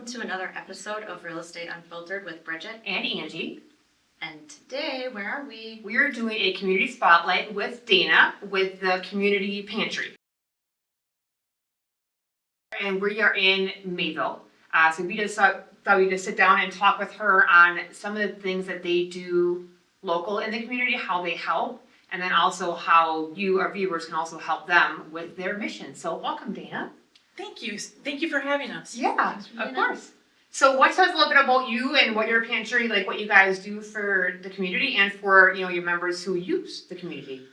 to another episode of Real Estate Unfiltered with Bridget and Angie. And today, where are we? We are doing a community spotlight with Dana with the Community Pantry. And we are in Mayville. So we just thought we'd just sit down and talk with her on some of the things that they do local in the community, how they help, and then also how you, our viewers, can also help them with their mission. So welcome, Dana. Thank you. Thank you for having us. Yeah, of course. So what tells us a little bit about you and what your pantry, like what you guys do for the community and for, you know, your members who use the community?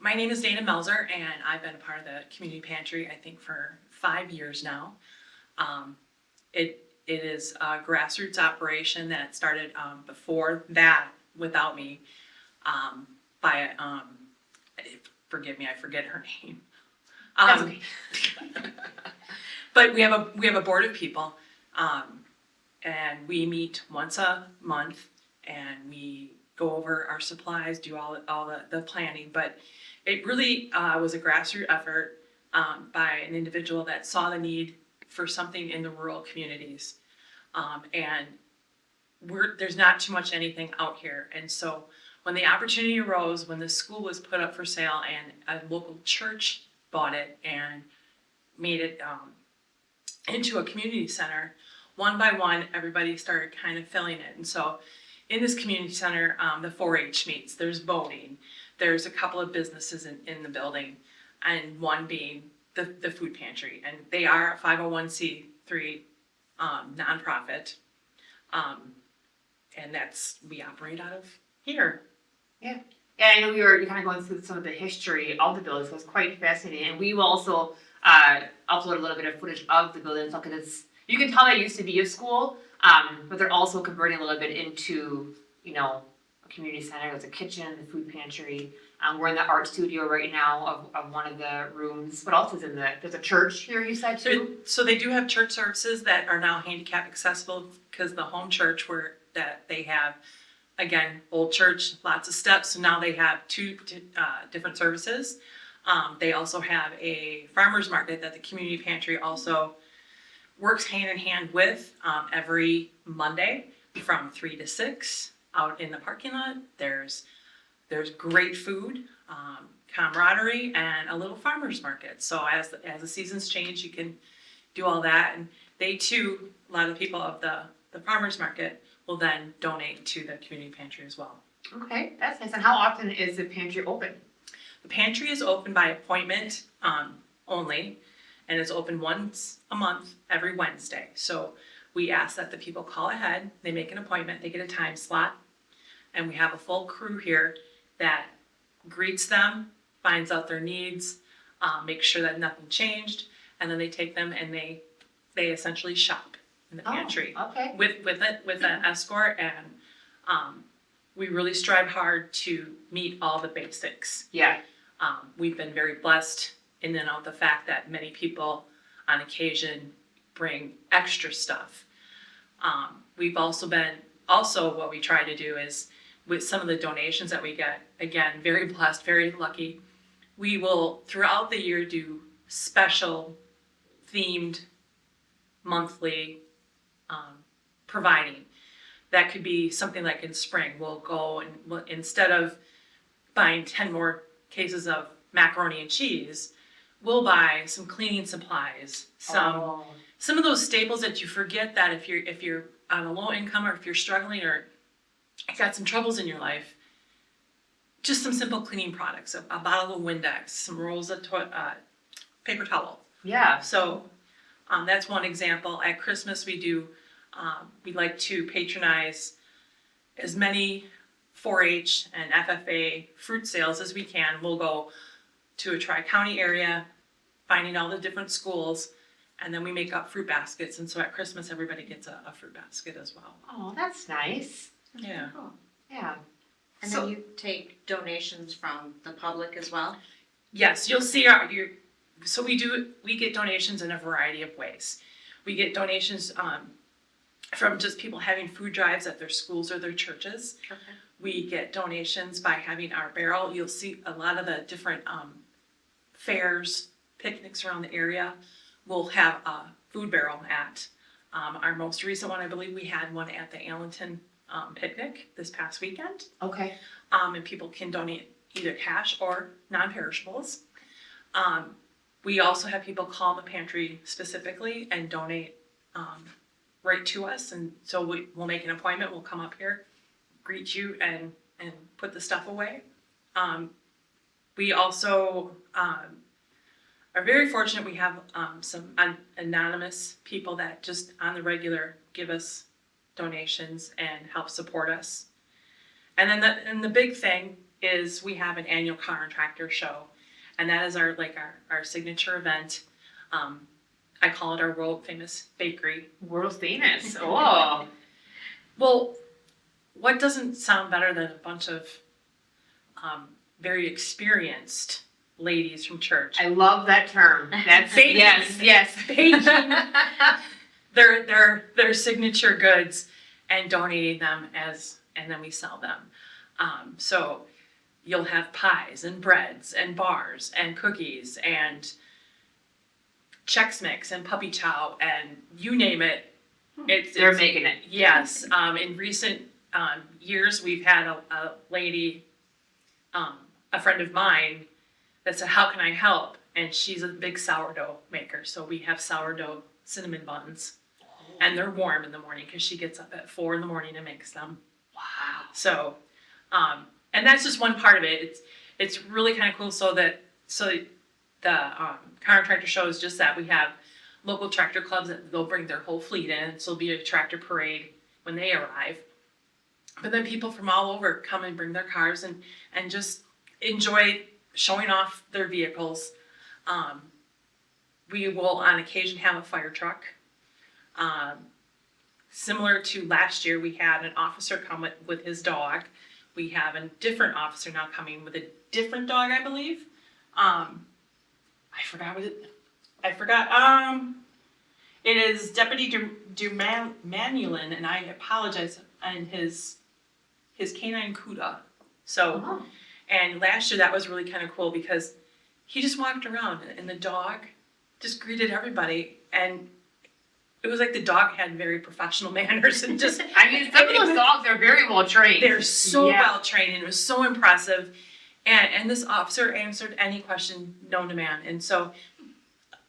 My name is Dana Melzer, and I've been a part of the Community Pantry, I think, for 5 years now. It is a grassroots operation that started before that, without me, by forgive me, I forget her name. That's okay. But we have a board of people, and we meet once a month, and we go over our supplies, do all the planning. But it really was a grassroots effort by an individual that saw the need for something in the rural communities, and there's not too much anything out here. And so when the opportunity arose, when the school was put up for sale and a local church bought it and made it into a community center, one by one, everybody started kind of filling it. And so in this community center, the 4-H meets, there's voting, there's a couple of businesses in the building, and one being the food pantry. And they are a 501c3 nonprofit. And we operate out of here. Yeah. Yeah, I know you're kind of going through some of the history of the building, so it's quite fascinating. And we will also upload a little bit of footage of the building, so because you can tell that it used to be a school, but they're also converting a little bit into, you know, a community center. There's a kitchen, the food pantry. We're in the art studio right now of one of the rooms. What else is in there's a church here, you said, too? So they do have church services that are now handicap accessible, because the home church that they have, again, old church, lots of steps, so now they have two different services. They also have a farmer's market that the Community Pantry also works hand in hand with every Monday from 3 to 6 out in the parking lot. There's great food, camaraderie, and a little farmer's market. So as the seasons change, you can do all that. And they too, a lot of the people of the farmer's market will then donate to the Community Pantry as well. Okay, that's nice. And how often is the pantry open? The pantry is open by appointment only, and it's open once a month, every Wednesday. So we ask that the people call ahead, they make an appointment, they get a time slot, and we have a full crew here that greets them, finds out their needs, makes sure that nothing changed, and then they take them and they essentially shop in the pantry. Okay. With an escort, and we really strive hard to meet all the basics. Yeah. We've been very blessed in and out the fact that many people on occasion bring extra stuff. We've also what we try to do is, with some of the donations that we get, again, very blessed, very lucky, we will throughout the year do special themed monthly providing. That could be something like in spring, we'll go and instead of buying 10 more cases of macaroni and cheese, we'll buy some cleaning supplies, some of those staples that you forget that if you're on a low income, or if you're struggling, or got some troubles in your life, just some simple cleaning products, a bottle of Windex, some rolls of paper towel. Yeah. So that's one example. At Christmas we like to patronize as many 4-H and FFA fruit sales as we can. We'll go to a tri-county area, finding all the different schools, and then we make up fruit baskets. And so at Christmas, everybody gets a fruit basket as well. Oh, that's nice. Yeah. Cool. Yeah. And So- then you take donations from the public as well? Yes, you'll see so we get donations in a variety of ways. We get donations from just people having food drives at their schools or their churches. Okay. We get donations by having our barrel. You'll see a lot of the different fairs, picnics around the area. We'll have a food barrel at Our most recent one, I believe we had one at the Allenton picnic this past weekend. Okay. And people can donate either cash or non-perishables. We also have people call the pantry specifically and donate right to us, and so we'll make an appointment. We'll come up here, greet you, and put the stuff away. We also are very fortunate. We have some anonymous people that just on the regular give us donations and help support us. And then the big thing is we have an annual contractor show, and that is our signature event. I call it our world famous bakery. World famous. Oh. Well, what doesn't sound better than a bunch of very experienced ladies from church I love that term. That's Baking. yes. baking their signature goods and donating them and then we sell them. So you'll have pies and breads and bars and cookies and Chex Mix and puppy chow and you name it. They're making it. Yes. In recent years, we've had a lady, a friend of mine, that said, "How can I help?" And she's a big sourdough maker, so we have sourdough cinnamon buns, and they're warm in the morning because she gets up at 4 a.m. and makes them. Wow. So, and that's just one part of it. It's really kind of cool. So the contractor show is just that we have local tractor clubs that they'll bring their whole fleet in. So it'll be a tractor parade when they arrive. But then people from all over come and bring their cars and just enjoy showing off their vehicles. We will on occasion have a fire truck. Similar to last year, we had an officer come with his dog. We have a different officer now coming with a different dog, I believe. I forgot. It is Deputy Dumanulin, and I apologize, and his canine Cuda. So, and last year that was really kind of cool because he just walked around and the dog just greeted everybody, and it was like the dog had very professional manners and just. I mean, some of those dogs are very well trained. They're so well trained, and it was so impressive. And this officer answered any question known to man, and so.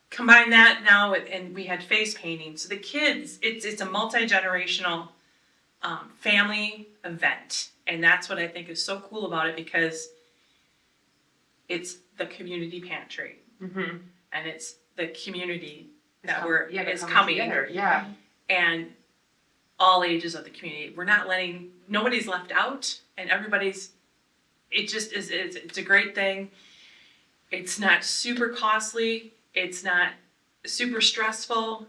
Combine that now with, and we had face painting. So the kids, it's a multi-generational family event. And that's what I think is so cool about it because it's the community pantry. Mm-hmm. And it's the community that is coming coming. Together. Yeah. And all ages of the community. We're not letting, nobody's left out and everybody's, it just is, it's a great thing. It's not super costly. It's not super stressful.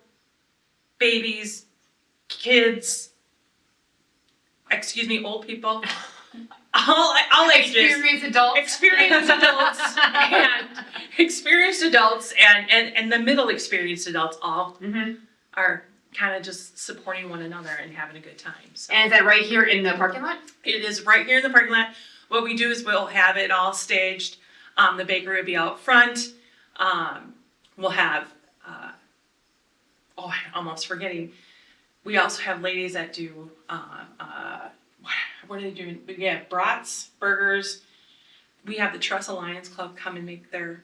Babies, kids, old people, all ages. Experienced adults and the middle experienced adults all are kind of just supporting one another and having a good time. So. And is that right here in the parking lot? It is right here in the parking lot. What we do is we'll have it all staged. The bakery will be out front. We'll have, I'm almost forgetting. We also have ladies that do, what are they doing? We have brats, burgers. We have the Trust Alliance Club come and make their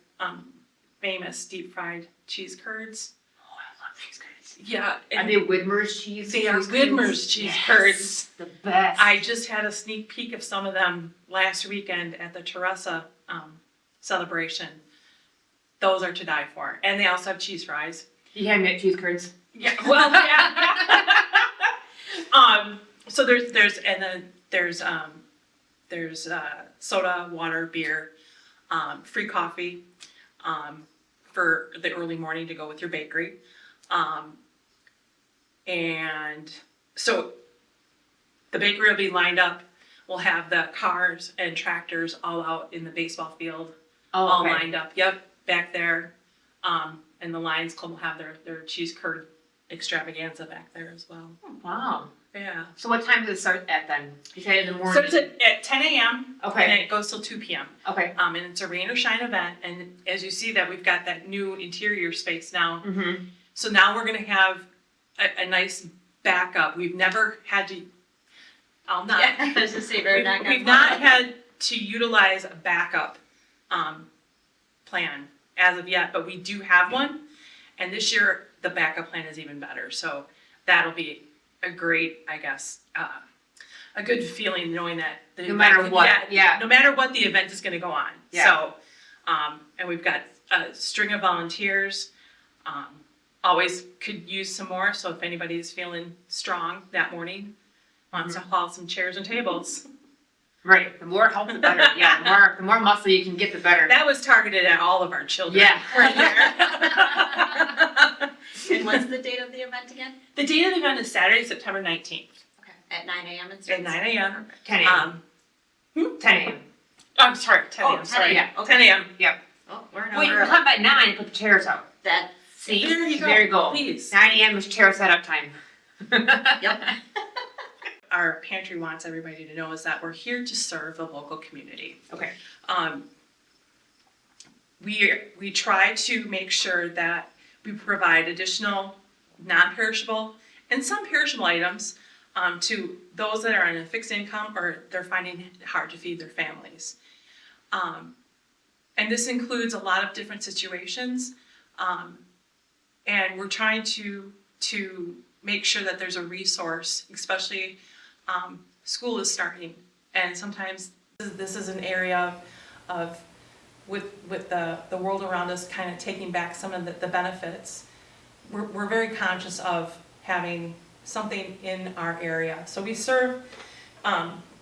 famous deep fried cheese curds. Oh, I love cheese curds. Yeah. Are they Widmer's cheese? They are Widmer's cheese curds. The best. I just had a sneak peek of some of them last weekend at the Teresa celebration. Those are to die for. And they also have cheese fries. You hand me cheese curds. Yeah, well, yeah. So there's soda, water, beer, free coffee, for the early morning to go with your bakery. And so the bakery will be lined up. We'll have the cars and tractors all out in the baseball field, all lined up. Yep. Back there, and the Lions Club will have their cheese curd extravaganza back there as well. Oh, wow. Yeah. So what time does it start at then? You said in the morning? So it's at 10 a.m. Okay. And it goes till 2 p.m. Okay. And it's a rain or shine event. And as you see that we've got that new interior space now. Mm-hmm. So now we're going to have a nice backup. We've never had to, I'll not. Yeah, I was gonna say, very not We've not had to utilize a backup plan as of yet, but we do have one. And this year, the backup plan is even better. So that'll be a great, I guess, a good feeling knowing that the No matter event- what, yeah. no matter what, the event is going to go on. Yeah. So, and we've got a string of volunteers. Always could use some more. So if anybody's feeling strong that morning, wants to haul some chairs and tables. Right, the more help, the better. Yeah, the more muscle you can get, the better. That was targeted at all of our children. Yeah. Right there. And what's the date of the event again? The date of the event is Saturday, September 19th Okay, at 9 a.m. and at 9 a.m. 10 a.m. 10 a.m. I'm sorry, 10 a.m. 10 sorry. a.m. Okay. 10 a.m. Oh, we're Wait, over. we'll come by 9 and put the chairs out. That, See? There you go. There you go. Please. 9 a.m. is chair setup time. yep. Our pantry wants everybody to know is that we're here to serve the local community. Okay. We try to make sure that we provide additional non-perishable and some perishable items to those that are on a fixed income or they're finding it hard to feed their families. And this includes a lot of different situations. And we're trying to make sure that there's a resource, especially school is starting. And sometimes this is an area of with the world around us kind of taking back some of the benefits. We're very conscious of having something in our area. So we serve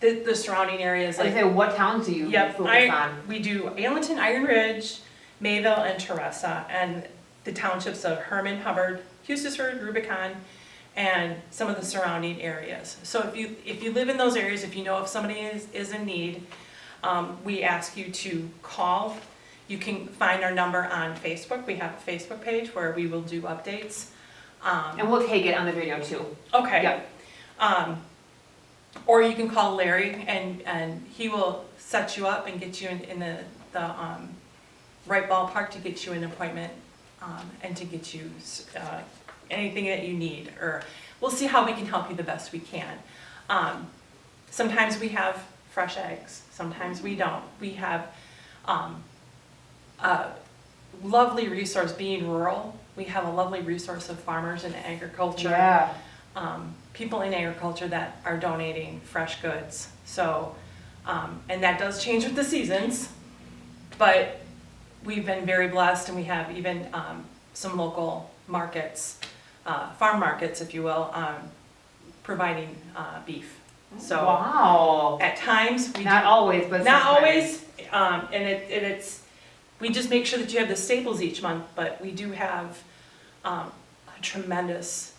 the surrounding areas. Like, say, what towns do you focus on? We do Allenton, Iron Ridge, Mayville, and Teresa, and the townships of Herman, Hubbard, Hustisford, Rubicon, and some of the surrounding areas. So if you live in those areas, if you know if somebody is in need, we ask you to call. You can find our number on Facebook. We have a Facebook page where we will do updates. And we'll take it on the video too. Okay. Yep. Or you can call Larry and he will set you up and get you in the right ballpark to get you an appointment and to get you anything that you need. Or we'll see how we can help you the best we can. Sometimes we have fresh eggs. Sometimes we don't. We have a lovely resource being rural. We have a lovely resource of farmers in agriculture. Yeah. People in agriculture that are donating fresh goods. So, and that does change with the seasons, but we've been very blessed and we have even some local markets, farm markets, if you will, providing beef. So Wow. at times we Not always, but not sometimes. always, and it's we just make sure that you have the staples each month, but we do have a tremendous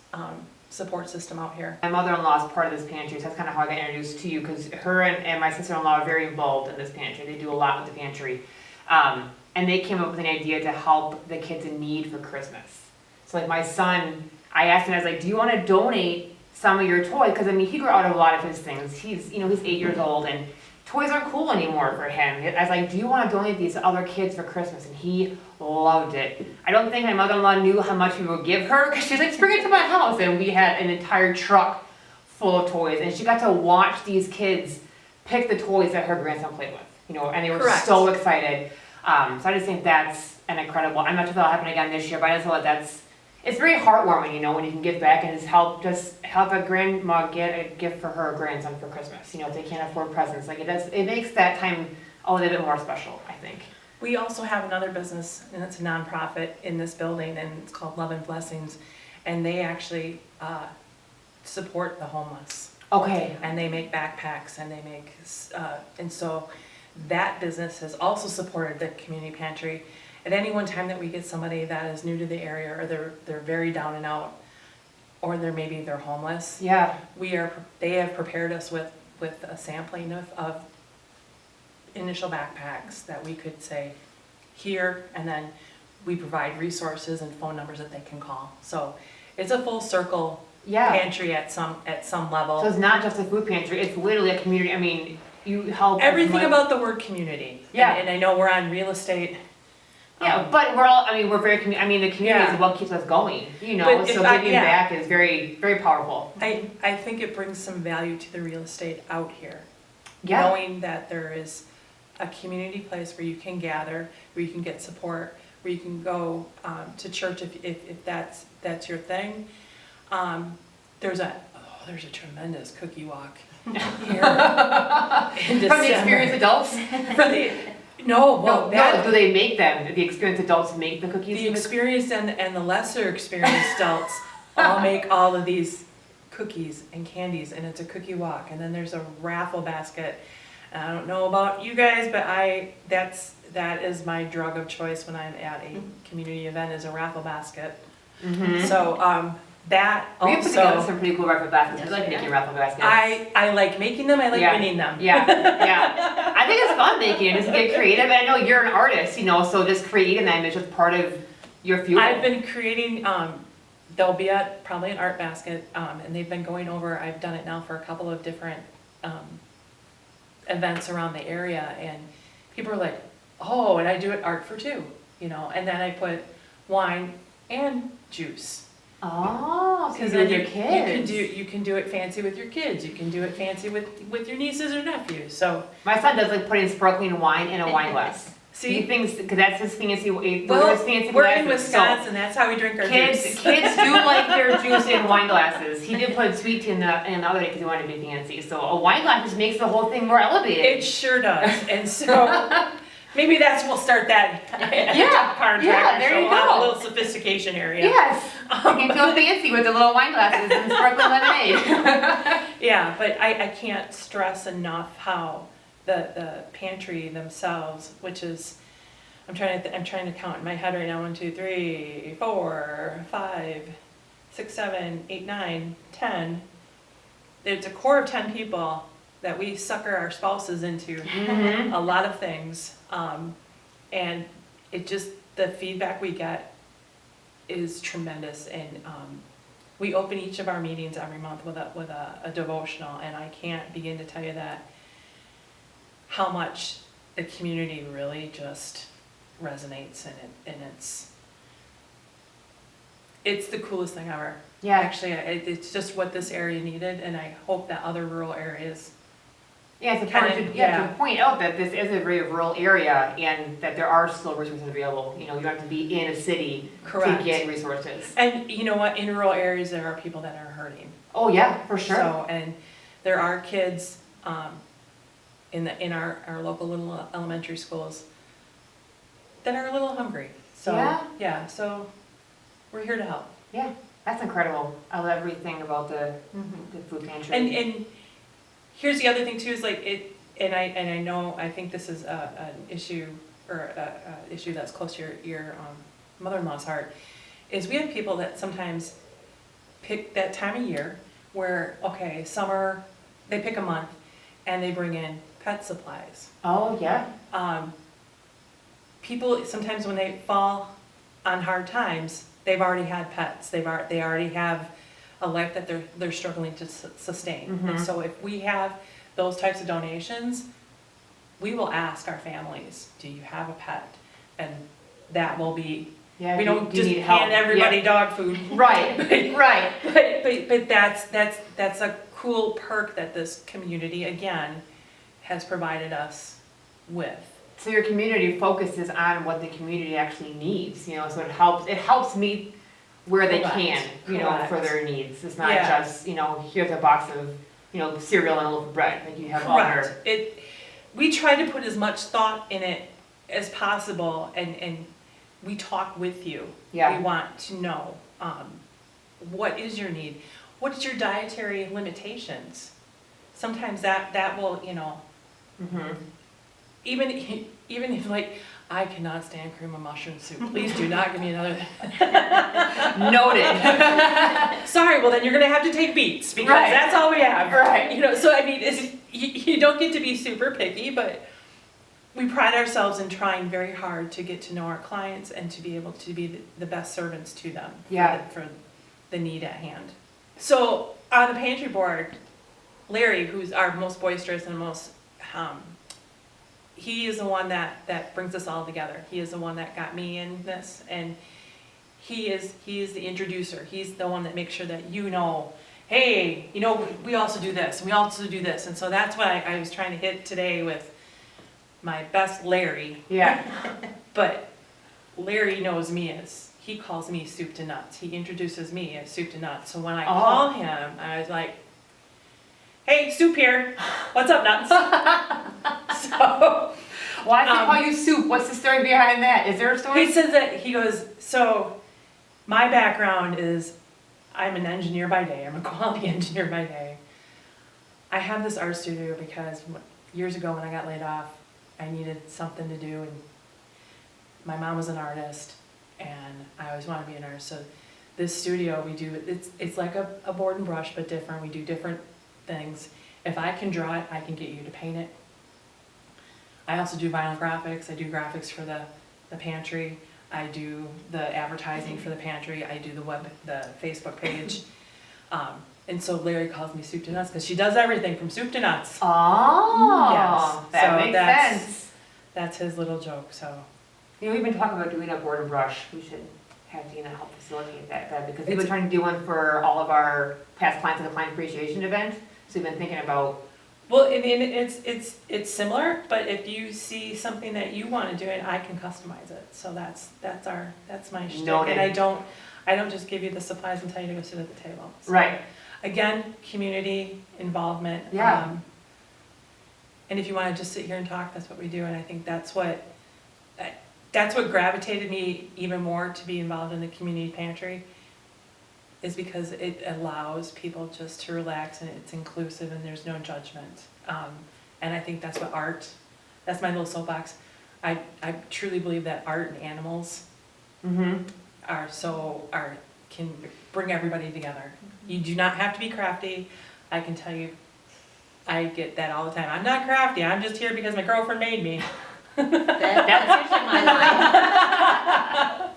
support system out here. My mother-in-law is part of this pantry, so that's kind of how I got introduced to you, because her and my sister-in-law are very involved in this pantry. They do a lot with the pantry. And they came up with an idea to help the kids in need for Christmas. So like my son, I asked him, I was like, do you want to donate some of your toys? Because I mean, he grew out of a lot of his things. He's 8 years old and toys aren't cool anymore for him. I was like, do you want to donate these to other kids for Christmas? And he loved it. I don't think my mother-in-law knew how much we would give her, because she's like, bring it to my house. And we had an entire truck full of toys. And she got to watch these kids pick the toys that her grandson played with, and they were Correct. so excited. So I just think that's an incredible, I'm not sure if that'll happen again this year, but I just feel like it's very heartwarming, when you can give back and just help a grandma get a gift for her grandson for Christmas, if they can't afford presents. Like it makes that time a little bit more special, I think. We also have another business, and it's a nonprofit in this building, and it's called Love and Blessings, and they actually support the homeless. Okay. And they make backpacks, and they make, and so that business has also supported the community pantry. At any one time that we get somebody that is new to the area, or they're very down and out, or they're homeless. Yeah. They have prepared us with a sampling of initial backpacks that we could say here, and then we provide resources and phone numbers that they can call. So it's a full circle pantry at some level. So it's not just a food pantry, it's literally a community, I mean, you help. Everything about the word community. Yeah. And I know we're on real estate Yeah, but we're very, the community Yeah. is what keeps us going, But if so I- giving yeah. back is very, very powerful. I think it brings some value to the real estate out here. Yeah, Knowing that there is a community place where you can gather, where you can get support, where you can go to church if that's your thing. There's a tremendous cookie walk here in from the December. experienced adults. That Do they make them? The experienced adults make the cookies? the experienced and the lesser experienced adults all make all of these cookies and candies, and it's a cookie walk, and then there's a raffle basket. And I don't know about you guys, but that is my drug of choice when I'm at a community event, is a raffle basket. Mm-hmm. So that We have put together also some pretty cool raffle baskets. Yes, We like we making have. raffle baskets. I like making them. I like Yeah. winning them. Yeah, yeah. I think it's fun making it, just to get creative. And I know you're an artist, so just creating them is just part of your fuel. I've been creating, they'll be at probably an art basket, and they've been going over, I've done it now for a couple of different events around the area, and people are like, oh, and I do it art for two, and then I put wine and juice. Oh, because then with your kids. You can do it fancy with your kids, you can do it fancy with your nieces or nephews, so. My son does like putting sparkling wine in a wine glass. He See, thinks, because that's his fancy, well, his fancy we're in glasses. Wisconsin, that's how we drink our Kids juice. do like their juice in wine glasses. He did put sweet tea in the other day because he wanted to be fancy. So a wine glass just makes the whole thing more elevated. It sure does, and so maybe we'll start that. Yeah, Contractor yeah, there you show on go. a little sophistication area. Yes, you can feel fancy with the little wine glasses and sparkling lemonade. Yeah, but I can't stress enough how the pantry themselves, which is, I'm trying to count in my head right now, 1, 2, 3, 4, 5, 6, 7, 8, 9, 10. There's a core of 10 people that we sucker our spouses into Mhm. a lot of things, and it just, the feedback we get is tremendous, and we open each of our meetings every month with a devotional, and I can't begin to tell you that how much the community really just resonates, and it's the coolest thing ever. Yeah, Actually, it's just what this area needed, and I hope that other rural areas. yeah, it's important to, Yeah. to point out that this is a very rural area and that there are still resources available. You don't have to be in a city Correct. to get resources. And you know what? In rural areas, there are people that are hurting. Oh yeah, for sure. So, and there are kids in our local little elementary schools that are a little hungry. So Yeah? so we're here to help. Yeah, that's incredible. I love everything about the food pantry. And here's the other thing too, is like it, and I know, I think this is an issue, or a issue that's close to your mother-in-law's heart, is we have people that sometimes pick that time of year where, okay, summer, they pick a month and they bring in pet supplies. Oh yeah. People, sometimes when they fall on hard times, they've already had pets, they already have a life that they're struggling to sustain. And Mhm. so if we have those types of donations, we will ask our families, do you have a pet? And that will be, Yeah. we don't do you just need help? hand everybody Yeah. dog food. Right. Right. But that's a cool perk that this community, again, has provided us with. So your community focuses on what the community actually needs, so it helps meet where they Correct. can, Correct. for their needs. It's not Yeah. just, here's a box of, cereal and a loaf of bread, like you have other. We try to put as much thought in it as possible, and we talk with you. Yeah. We want to know, what is your need? What is your dietary limitations? Sometimes that will, Mhm. even if like, I cannot stand cream of mushroom soup, please do not give me another. Noted. Sorry, well then you're gonna have to take beets, because Right. that's all we have. Right. So I mean, you don't get to be super picky, but we pride ourselves in trying very hard to get to know our clients and to be able to be the best servants to them. Yeah. For the need at hand. So on the pantry board, Larry, who's our most boisterous and most he is the one that brings us all together. He is the one that got me in this, and he is the introducer. He's the one that makes sure that hey, we also do this, and we also do this. And so that's what I was trying to hit today with my best Larry. Yeah. But Larry knows me as, he calls me soup to nuts. He introduces me as soup to nuts. So when I call him, I was like, hey, Soup here. What's up, Nuts? So Why does he call you Soup? What's the story behind that? Is there a story? he says that, he goes, so my background is I'm an engineer by day. I'm a quality engineer by day. I have this art studio because years ago when I got laid off, I needed something to do, and my mom was an artist, and I always wanted to be an artist. So this studio, we do, it's like a board and brush, but different. We do different things. If I can draw it, I can get you to paint it. I also do vinyl graphics. I do graphics for the pantry. I do the advertising for the pantry. I do the Facebook page. And so Larry calls me Soup to Nuts because she does everything from soup to nuts. Oh, Yes. that So makes sense. That's his little joke. So We've been talking about doing a board and brush. We should have Dana help facilitate that because we've been trying to do one for all of our past clients at the client appreciation event. So we've been thinking about. well, and it's similar, but if you see something that you want to do, I can customize it. So that's my shtick. Noted. And I don't just give you the supplies and tell you to go sit at the table. So, Right. again, community involvement. Yeah. And if you want to just sit here and talk, that's what we do. And I think that's what gravitated me even more to be involved in the community pantry, is because it allows people just to relax, and it's inclusive, and there's no judgment. And I think that's what that's my little soapbox. I truly believe that art and animals Mm-hmm. can bring everybody together. You do not have to be crafty. I can tell you, I get that all the time. I'm not crafty. I'm just here because my girlfriend made me. That's usually my line.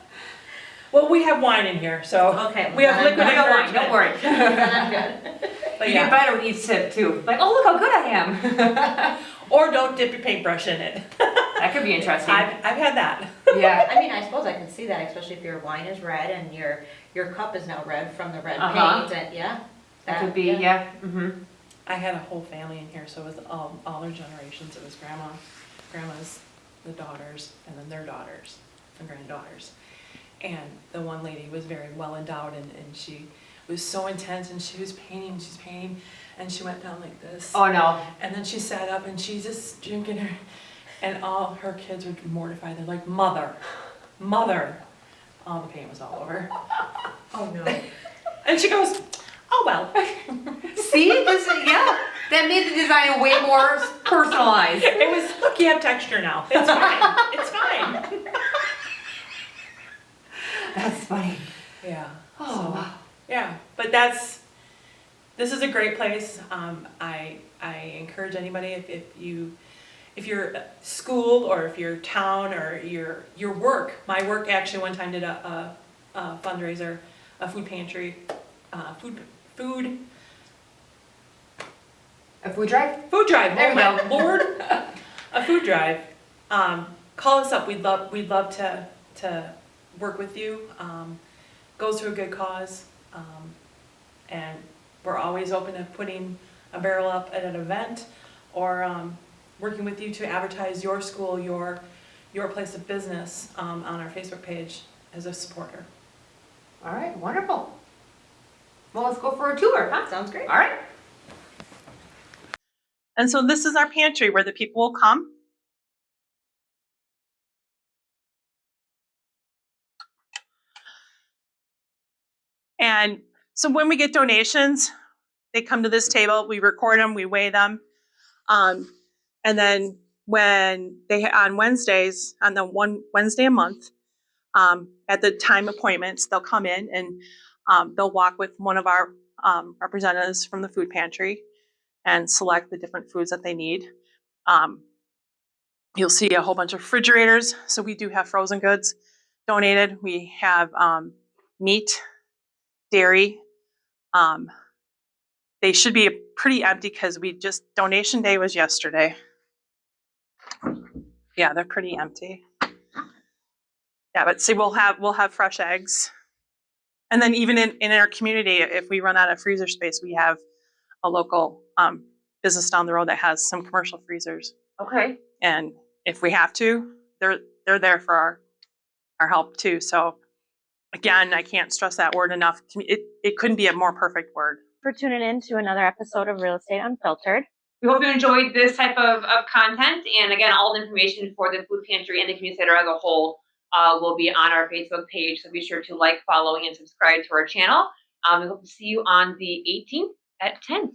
Well, we have wine in here, so Okay. we have liquid I got wine, encouragement. don't worry. Then I'm good. But You get yeah. better with each sip too. Like, oh, look how good I am. Or don't dip your paintbrush in it. That could be interesting. I've had that. Yeah. I mean, I suppose I can see that, especially if your wine is red and your cup is now red from the red Uh-huh. paint, and yeah. That could be, yeah. Mm-hmm. I had a whole family in here, so it was all their generations. It was grandmas, the daughters, and then their daughters and granddaughters. And the one lady was very well endowed, and she was so intense, and she was painting, and she went down like this. Oh, no. And then she sat up, and she's just drinking her, and all her kids were mortified. They're like, mother. All the paint was all over. Oh, no. And she goes, oh well. See, yeah. That made the design way more personalized. It was, look, you have texture now. It's fine. It's fine. That's funny. Yeah. Oh, So, wow. yeah, but this is a great place. I encourage anybody, if you're school, or if you're town, or your work. My work actually one time did a fundraiser, a food pantry, food A food drive? food drive. There Oh we my go. Lord, a food drive. Call us up. We'd love to work with you. Goes to a good cause, and we're always open to putting a barrel up at an event, or working with you to advertise your school, your place of business on our Facebook page as a supporter. All right, wonderful. Well, let's go for a tour, huh? Sounds great. All right. And so this is our pantry where the people will come. And so when we get donations, they come to this table, we record them, we weigh them. And then when on Wednesdays, on the one Wednesday a month, at the time appointments, they'll come in and they'll walk with one of our representatives from the food pantry and select the different foods that they need. You'll see a whole bunch of refrigerators. So we do have frozen goods donated. We have meat, dairy. They should be pretty empty because donation day was yesterday. Yeah, they're pretty empty. Yeah, but see, we'll have fresh eggs. And then even in our community, if we run out of freezer space, we have a local business down the road that has some commercial freezers. Okay. And if we have to, they're there for our help too. So again, I can't stress that word enough. It couldn't be a more perfect word. For tuning in to another episode of Real Estate Unfiltered. We hope you enjoyed this type of content. And again, all the information for the food pantry and the community center as a whole will be on our Facebook page. So be sure to like, follow, and subscribe to our channel. We hope to see you on the 18th at 10.